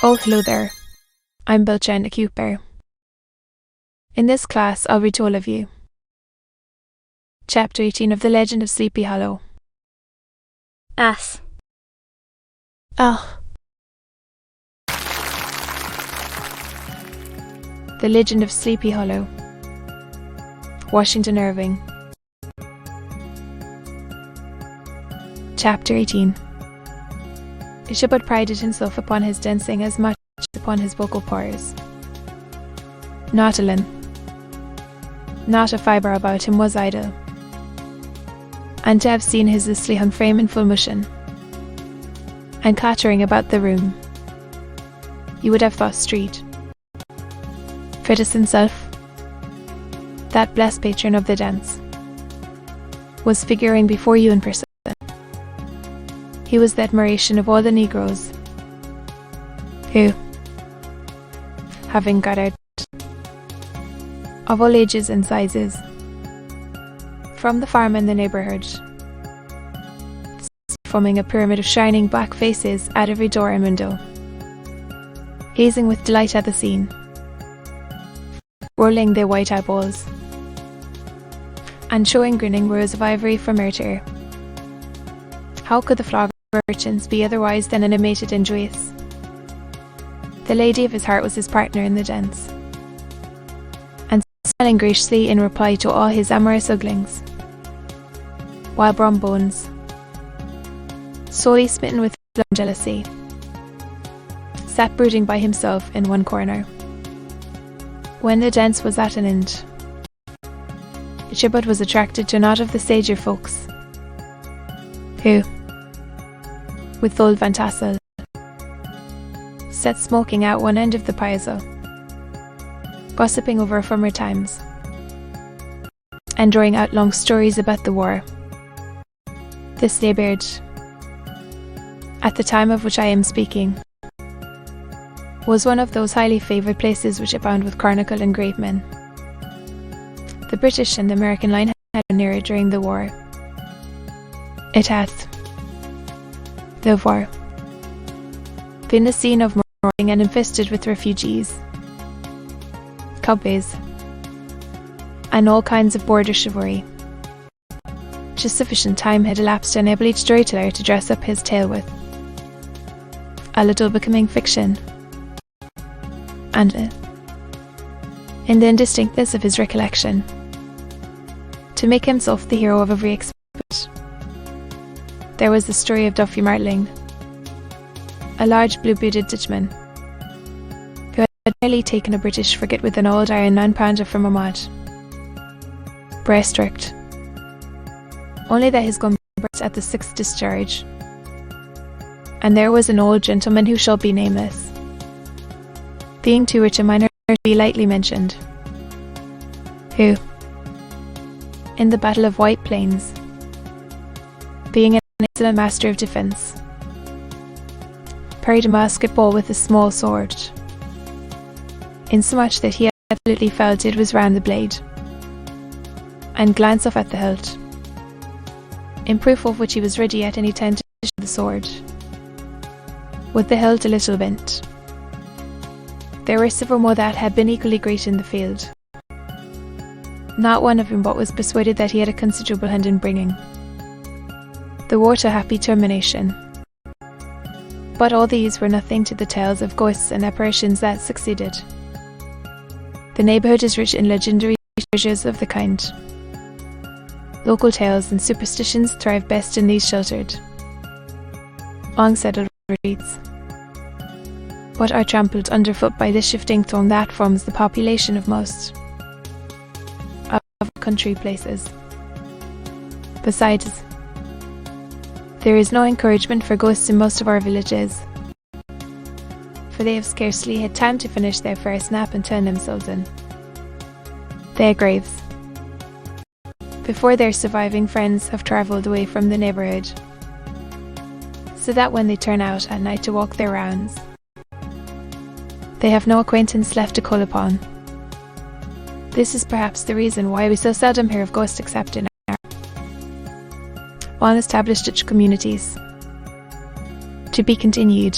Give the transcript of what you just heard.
Oh, hello there. I'm Belchen Cooper. In this class, I'll read to all of you Chapter 18 of The Legend of Sleepy Hollow. Ass. Ah. The Legend of Sleepy Hollow. Washington Irving. Chapter 18. Ishibud prided himself upon his dancing as much as upon his vocal powers. Not a fibre about him was idle, and to have seen his loosely hung frame in full motion, and clattering about the room, you would have thought street. Fidus himself, that blessed patron of the dance, was figuring before you in person. He was the admiration of all the Negroes, who, having gathered of all ages and sizes from the farm and the neighbourhood, forming a pyramid of shining black faces at every door and window, gazing with delight at the scene, rolling their white eyeballs, and showing grinning rows of ivory from ear to ear. How could the flower merchants be otherwise than animated and joyous? The lady of his heart was his partner in the dance, and smiling graciously in reply to all his amorous uglings, while Brom Bones, sorely smitten with jealousy, sat brooding by himself in one corner. When the dance was at an end, Ishibud was attracted to a knot of the sager folks, who, with old Van Tassel, sat smoking at one end of the piazza, gossiping over former times, and drawing out long stories about the war. This neighbourhood, at the time of which I am speaking, was one of those highly favoured places which abound with chronicle and great men. The British and American line had been near it during the war. It hath, therefore, been the scene of marauding and infested with refugees, cowboys, and all kinds of border chivalry. Just sufficient time had elapsed to enable each storyteller to dress up his tale with a little becoming fiction, and in the indistinctness of his recollection, to make himself the hero of every expert. There was the story of Duffy Martling, a large blue-bearded Dutchman, who had nearly taken a British frigate with an old iron 9-pounder from Ahmad, breastworked, only that his gun burst at the 6th discharge. And there was an old gentleman who shall be nameless, being too rich a minor to be lightly mentioned, who, in the Battle of White Plains, being an excellent master of defence, parried a musket ball with a small sword, insomuch that he absolutely felt it was round the blade, and glanced off at the hilt, in proof of which he was ready at any time to issue the sword, with the hilt a little bent. There were several more that had been equally great in the field, not one of whom but was persuaded that he had a considerable hand in bringing the war to a happy termination. But all these were nothing to the tales of ghosts and apparitions that succeeded. The neighbourhood is rich in legendary treasures of the kind. Local tales and superstitions thrive best in these sheltered, long-settled retreats, but are trampled underfoot by the shifting throng that forms the population of most of country places. Besides, there is no encouragement for ghosts in most of our villages, for they have scarcely had time to finish their first nap and turn themselves in their graves before their surviving friends have travelled away from the neighbourhood, so that when they turn out at night to walk their rounds, they have no acquaintance left to call upon. This is perhaps the reason why we so seldom hear of ghosts except in our well-established Dutch communities. To be continued.